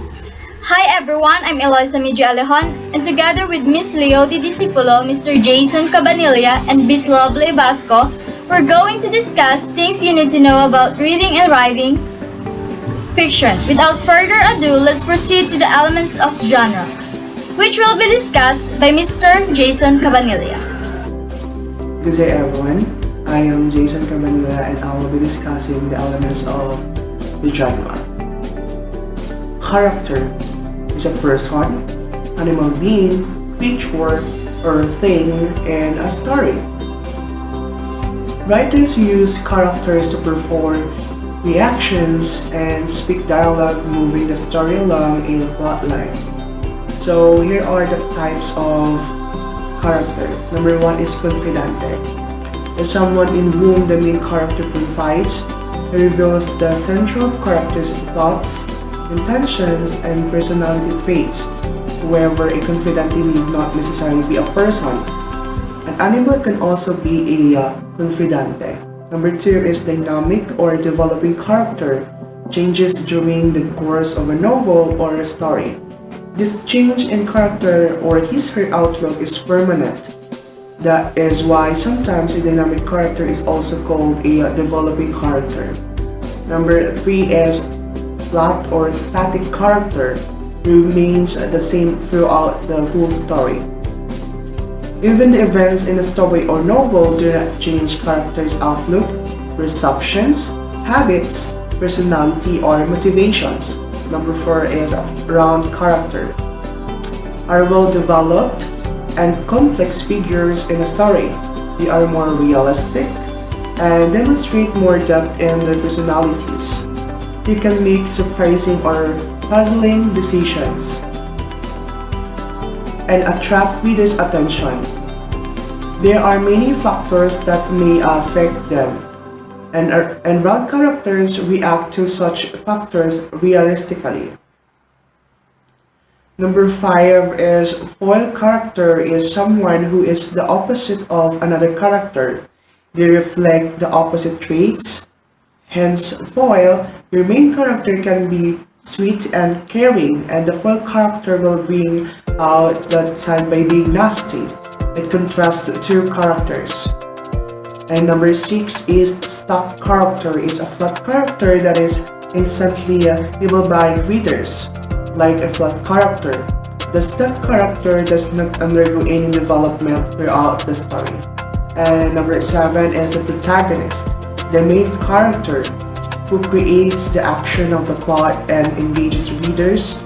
Hi everyone, I'm Alejon, and together with Miss Leoty Decipulo, Mr. Jason Cabanilla, and Miss Lovely Evasco, we're going to discuss things you need to know about reading and writing fiction. Without further ado, let's proceed to the elements of genre, which will be discussed by Mr. Jason Cabanilla. Good day everyone, I am Jason Cabanilla and I will be discussing the elements of the genre. Character is a person, animal being, creature, or thing in a story. Writers use characters to perform reactions and speak dialogue, moving the story along in a plotline. So here are the types of character. Number one is confidante. Is someone in whom the main character confides. He reveals the central character's thoughts, intentions, and personality traits. However, a confidante need not necessarily be a person. An animal can also be a confidante. Number two is dynamic or developing character. Changes during the course of a novel or a story. This change in character or his/her outlook is permanent. That is why sometimes a dynamic character is also called a developing character. Number three is flat or static character, remains the same throughout the whole story. Even the events in a story or novel do not change characters' outlook, perceptions, habits, personality, or motivations. Number four is round character, are well developed and complex figures in a story. They are more realistic and demonstrate more depth in their personalities. They can make surprising or puzzling decisions and attract readers' attention. There are many factors that may affect them, and round characters react to such factors realistically. Number five is foil character is someone who is the opposite of another character. They reflect the opposite traits. Hence, foil, your main character can be sweet and caring, and the foil character will bring out that side by being nasty. It contrasts the two characters. And number six is stock character is a flat character that is instantly able by readers. Like a flat character, the stock character does not undergo any development throughout the story. And number seven is the protagonist, the main character who creates the action of the plot and engages readers,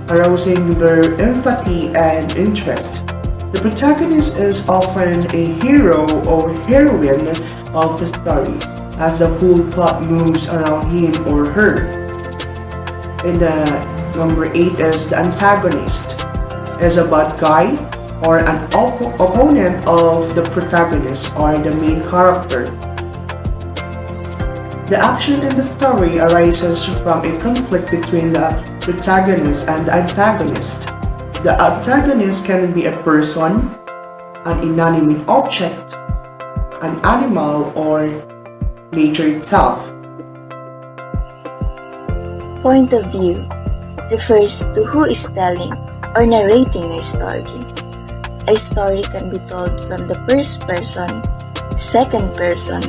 arousing their empathy and interest. The protagonist is often a hero or heroine of the story, as the whole plot moves around him or her. And the number eight is the antagonist, is a bad guy or an opponent of the protagonist or the main character. The action in the story arises from a conflict between the protagonist and the antagonist. The antagonist can be a person, an inanimate object, an animal, or nature itself. Point of view refers to who is telling or narrating a story. A story can be told from the first person, second person,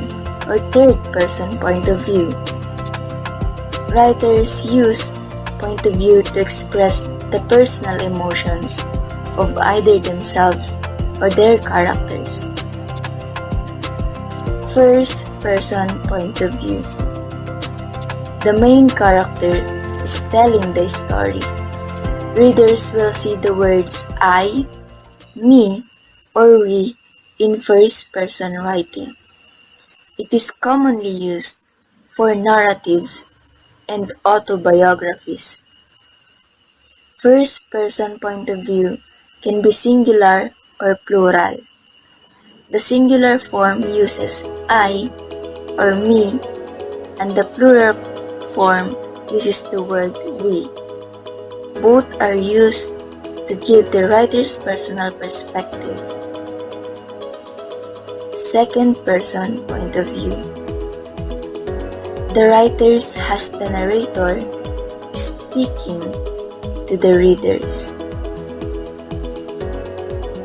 or third person point of view. Writers use point of view to express the personal emotions of either themselves or their characters. First person point of view. The main character is telling the story. Readers will see the words I, me, or we in first person writing. It is commonly used for narratives and autobiographies. First person point of view can be singular or plural. The singular form uses I or me, and the plural form uses the word we. Both are used to give the writer's personal perspective. Second person point of view. The writer has the narrator speaking to the readers.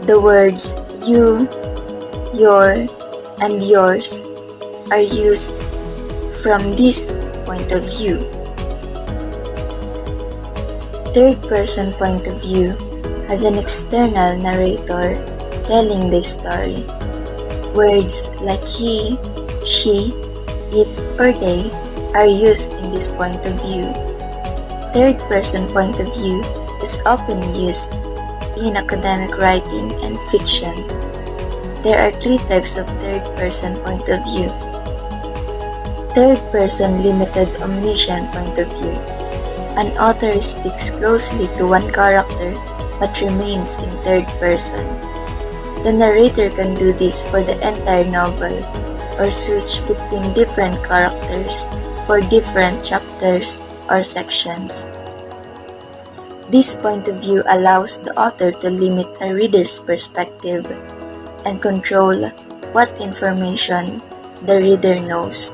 The words you, your, and yours are used from this point of view. Third-person point of view has an external narrator telling the story. Words like he, she, it, or they are used in this point of view. Third-person point of view is often used in academic writing and fiction. There are three types of third-person point of view. Third-person limited omniscient point of view. An author sticks closely to one character but remains in third person. The narrator can do this for the entire novel or switch between different characters for different chapters or sections. This point of view allows the author to limit a reader's perspective and control what information the reader knows.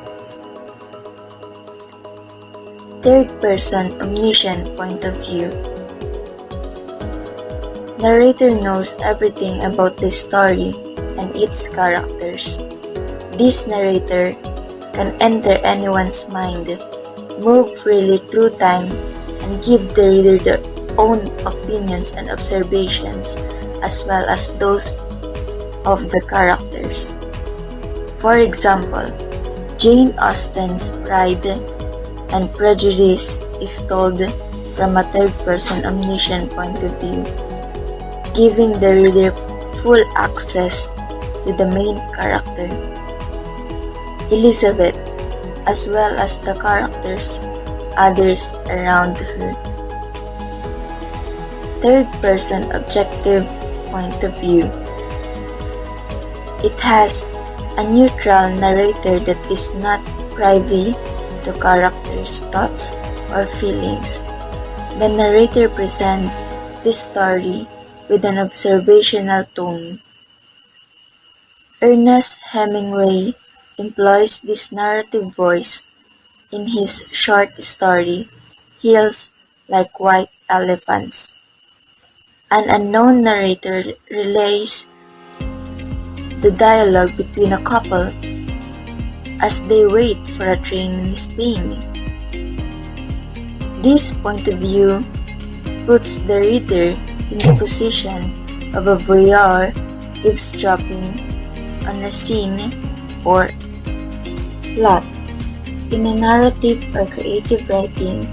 Third-person omniscient point of view. Narrator knows everything about the story and its characters. This narrator can enter anyone's mind, move freely through time, and give the reader their own opinions and observations as well as those of the characters. For example, Jane Austen's Pride and Prejudice is told from a third-person omniscient point of view, giving the reader full access to the main character, Elizabeth, as well as the characters, others around her. Third-person objective point of view. It has a neutral narrator that is not privy to characters' thoughts or feelings. The narrator presents the story with an observational tone. Ernest Hemingway employs this narrative voice in his short story, Hills Like White Elephants. An unknown narrator relays the dialogue between a couple as they wait for a train in Spain. This point of view puts the reader in the position of a voyeur eavesdropping on a scene or plot. In a narrative or creative writing,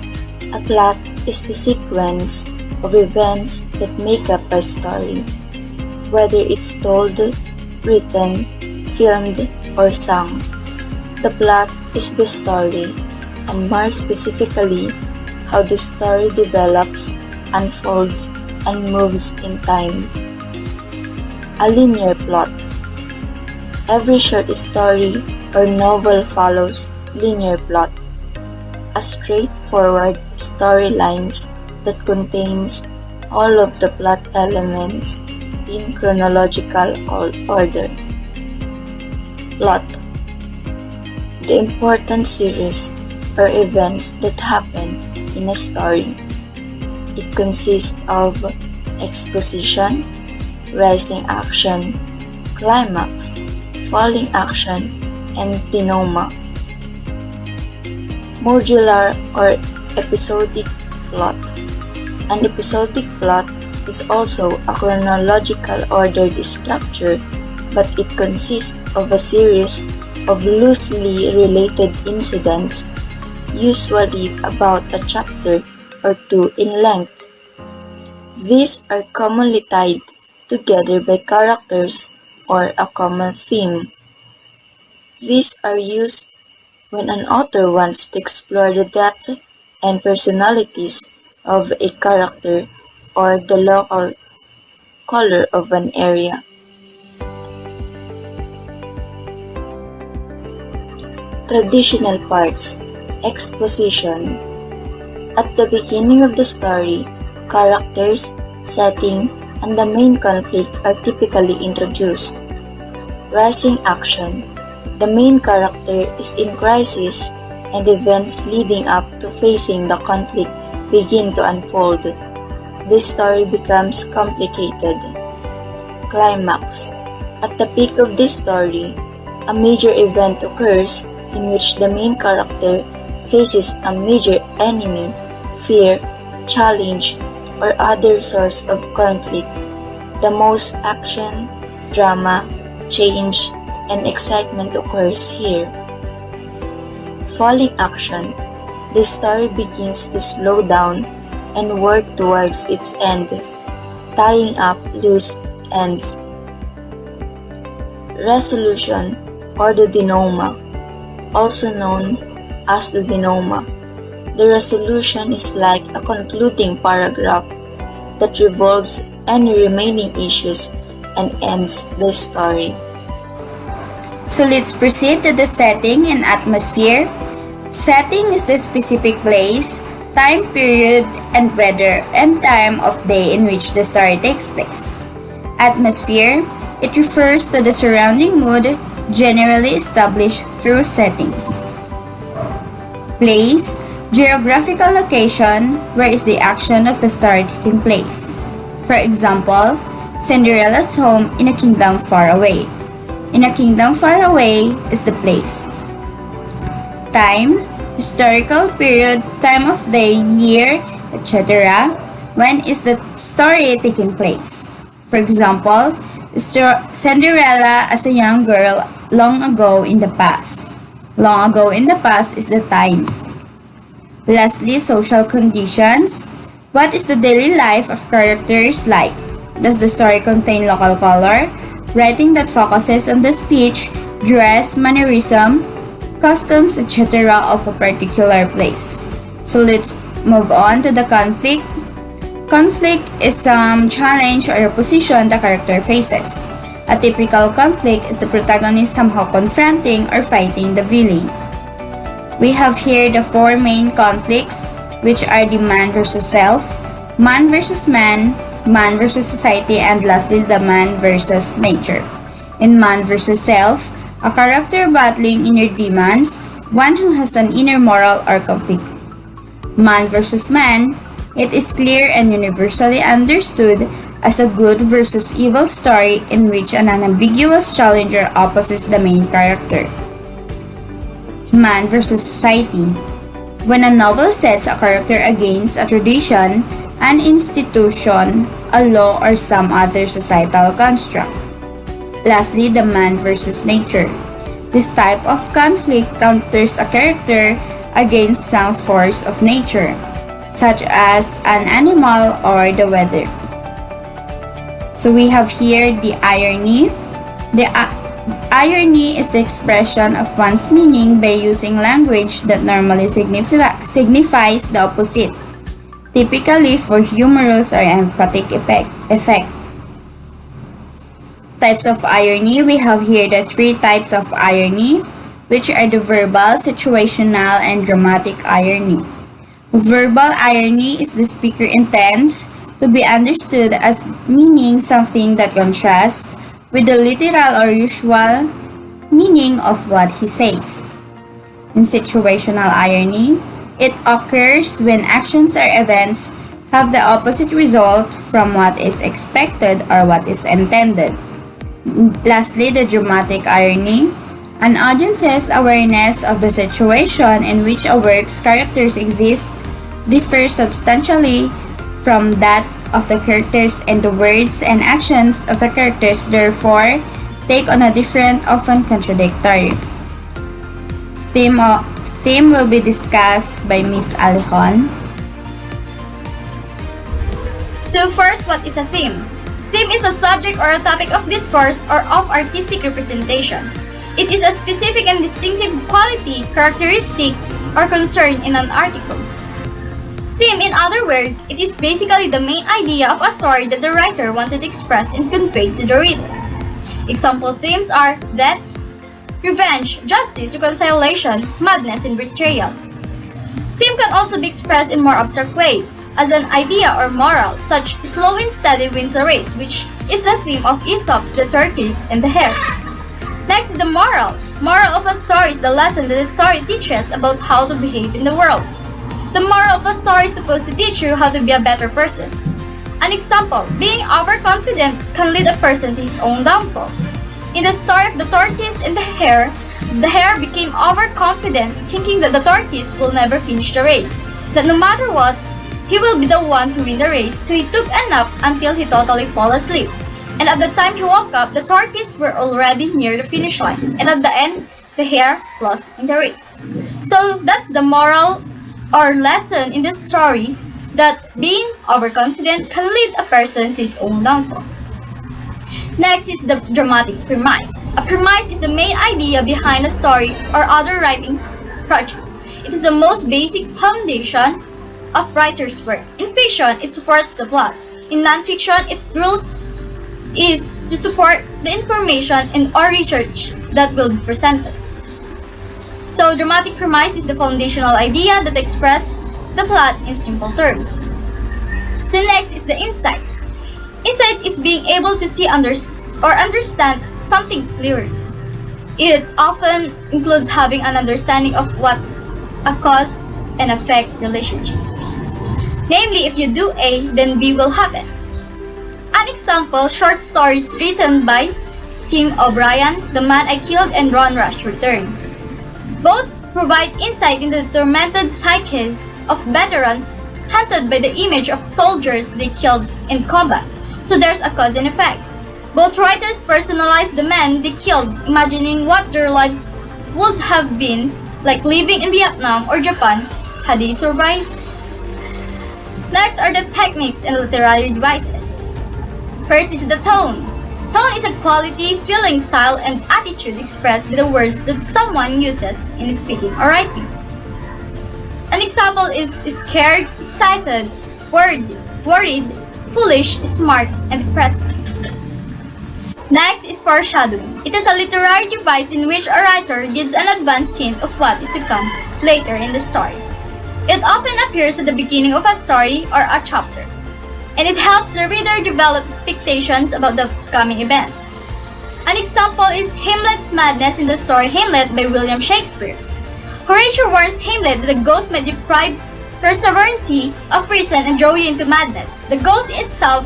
a plot is the sequence of events that make up a story, whether it's told, written, filmed, or sung. The plot is the story, and more specifically, how the story develops, unfolds, and moves in time. A linear plot. Every short story or novel follows linear plot, a straightforward storylines that contains all of the plot elements in chronological order. Plot. The important series or events that happen in a story. It consists of exposition, rising action, climax, falling action, and denouement. Modular or episodic plot. An episodic plot is also a chronological ordered structure, but it consists of a series of loosely related incidents, usually about a chapter or two in length. These are commonly tied together by characters or a common theme. These are used when an author wants to explore the depth and personalities of a character or the local color of an area. Traditional parts. Exposition. At the beginning of the story, characters, setting, and the main conflict are typically introduced. Rising action. The main character is in crisis and events leading up to facing the conflict begin to unfold. The story becomes complicated. Climax. At the peak of this story, a major event occurs in which the main character faces a major enemy, fear, challenge, or other source of conflict. The most action, drama, change, and excitement occurs here. Falling action. The story begins to slow down and work towards its end, tying up loose ends. Resolution or the denouement, also known as the denouement. The resolution is like a concluding paragraph that revolves any remaining issues and ends the story. So let's proceed to the setting and atmosphere. Setting is the specific place, time period, and weather and time of day in which the story takes place. Atmosphere, it refers to the surrounding mood generally established through settings. Place, geographical location, where is the action of the story taking place. For example, Cinderella's home in a kingdom far away. In a kingdom far away is the place. Time, historical period, time of day, year, etc. When is the story taking place? For example, Cinderella as a young girl long ago in the past. Long ago in the past is the time. Lastly, social conditions. What is the daily life of characters like? Does the story contain local color? Writing that focuses on the speech, dress, mannerism, customs, etc. of a particular place. So let's move on to the conflict. Conflict is some challenge or opposition the character faces. A typical conflict is the protagonist somehow confronting or fighting the villain. We have here the four main conflicts, which are the man versus self, man versus man versus society, and lastly the man versus nature. In man versus self, a character battling inner demons, one who has an inner moral or conflict. Man versus man, it is clear and universally understood as a good versus evil story in which an unambiguous challenger opposes the main character. Man versus society, when a novel sets a character against a tradition, an institution, a law, or some other societal construct. Lastly, the man versus nature. This type of conflict counters a character against some force of nature, such as an animal or the weather. So we have here the irony. The irony is the expression of one's meaning by using language that normally signifies the opposite, typically for humorous or emphatic effect. Types of irony, we have here the three types of irony, which are the verbal, situational, and dramatic irony. Verbal irony is the speaker intends to be understood as meaning something that contrasts with the literal or usual meaning of what he says. In situational irony, it occurs when actions or events have the opposite result from what is expected or what is intended. Lastly, the dramatic irony. An audience's awareness of the situation in which a work's characters exist differs substantially from that of the characters, and the words and actions of the characters therefore take on a different, often contradictory. Theme will be discussed by Miss Alejon. So first, what is a theme? Theme is a subject or a topic of discourse or of artistic representation. It is a specific and distinctive quality, characteristic, or concern in an article. Theme, in other words, it is basically the main idea of a story that the writer wanted to express and convey to the reader. Example themes are death, revenge, justice, reconciliation, madness, and betrayal. Theme can also be expressed in more abstract way, as an idea or moral, such slow and steady wins a race, which is the theme of Aesop's The Tortoise and the Hare. Next is the moral. Moral of a story is the lesson that the story teaches about how to behave in the world. The moral of a story is supposed to teach you how to be a better person. An example, being overconfident can lead a person to his own downfall. In the story of the tortoise and the hare became overconfident, thinking that the tortoise will never finish the race, that no matter what, he will be the one to win the race, so he took a nap until he totally fell asleep. And at the time he woke up, the tortoise were already near the finish line, and at the end, the hare lost in the race. So that's the moral or lesson in this story, that being overconfident can lead a person to his own downfall. Next is the dramatic premise. A premise is the main idea behind a story or other writing project. It is the most basic foundation of writer's work. In fiction, it supports the plot. In non-fiction, its rules is to support the information and or research that will be presented. So, dramatic premise is the foundational idea that expresses the plot in simple terms. So next is the insight. Insight is being able to see or understand something clearly. It often includes having an understanding of what a cause and effect relationship. Namely, if you do A, then B will happen. An example, short stories written by Tim O'Brien, The Man I Killed, and Ron Rush Return. Both provide insight into the tormented psyches of veterans hunted by the image of soldiers they killed in combat. So there's a cause and effect. Both writers personalize the men they killed, imagining what their lives would have been like living in Vietnam or Japan had they survived. Next are the techniques and literary devices. First is the tone. Tone is a quality, feeling, style, and attitude expressed by the words that someone uses in speaking or writing. An example is scared, excited, worried, foolish, smart, and depressed. Next is foreshadowing. It is a literary device in which a writer gives an advanced hint of what is to come later in the story. It often appears at the beginning of a story or a chapter, and it helps the reader develop expectations about the coming events. An example is Hamlet's madness in the story Hamlet by William Shakespeare. Horatio warns Hamlet that the ghost may deprive her sovereignty of reason and draw you into madness. The ghost itself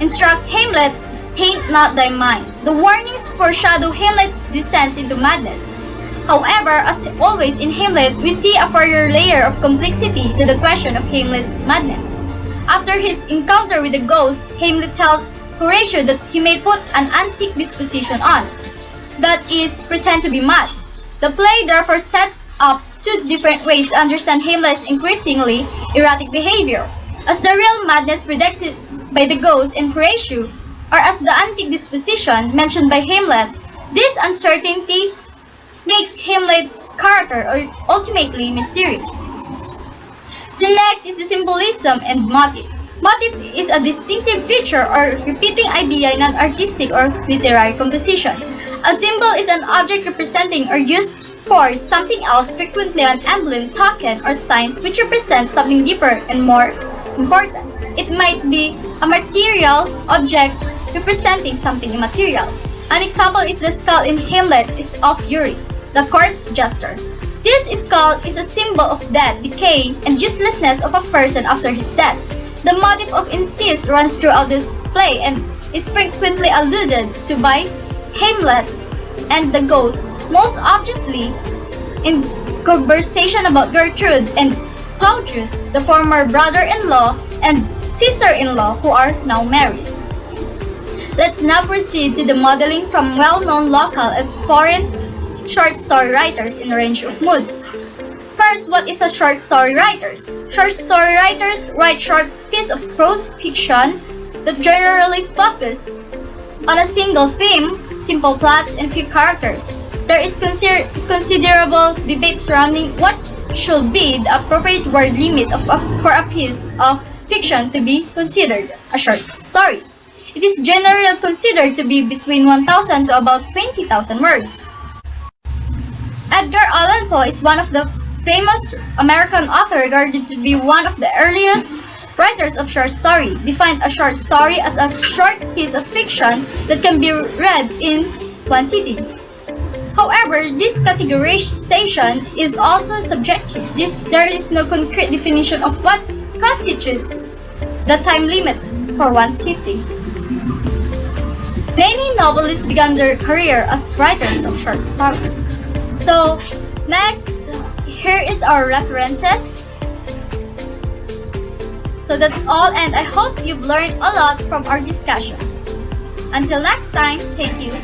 instructs Hamlet, "Taint not thy mind." The warnings foreshadow Hamlet's descent into madness. However, as always in Hamlet, we see a further layer of complexity to the question of Hamlet's madness. After his encounter with the ghost, Hamlet tells Horatio that he may put an antique disposition on, that is, pretend to be mad. The play therefore sets up two different ways to understand Hamlet's increasingly erratic behavior, as the real madness predicted by the ghost in Horatio, or as the antique disposition mentioned by Hamlet. This uncertainty makes Hamlet's character ultimately mysterious. So next is the symbolism and motif. Motif is a distinctive feature or repeating idea in an artistic or literary composition. A symbol is an object representing or used for something else, frequently an emblem, token, or sign which represents something deeper and more important. It might be a material object representing something immaterial. An example is the skull in Hamlet is of Uri, the court's jester. This skull is a symbol of death, decay, and uselessness of a person after his death. The motif of incest runs throughout this play and is frequently alluded to by Hamlet and the ghost, most obviously in conversation about Gertrude and Claudius, the former brother-in-law and sister-in-law who are now married. Let's now proceed to the modeling from well-known local and foreign short story writers in a range of moods. First, what is a short story writer? Short story writers write short pieces of prose fiction that generally focus on a single theme, simple plots, and few characters. There is considerable debate surrounding what should be the appropriate word limit for a piece of fiction to be considered a short story. It is generally considered to be between 1,000 to about 20,000 words. Edgar Allan Poe is one of the famous American author regarded to be one of the earliest writers of short story. Defined a short story as a short piece of fiction that can be read in one sitting. However, this categorization is also subjective. There is no concrete definition of what constitutes the time limit for one city. Many novelists began their career as writers of short stories. So, next, here is our references. So that's all, and I hope you've learned a lot from our discussion. Until next time, thank you.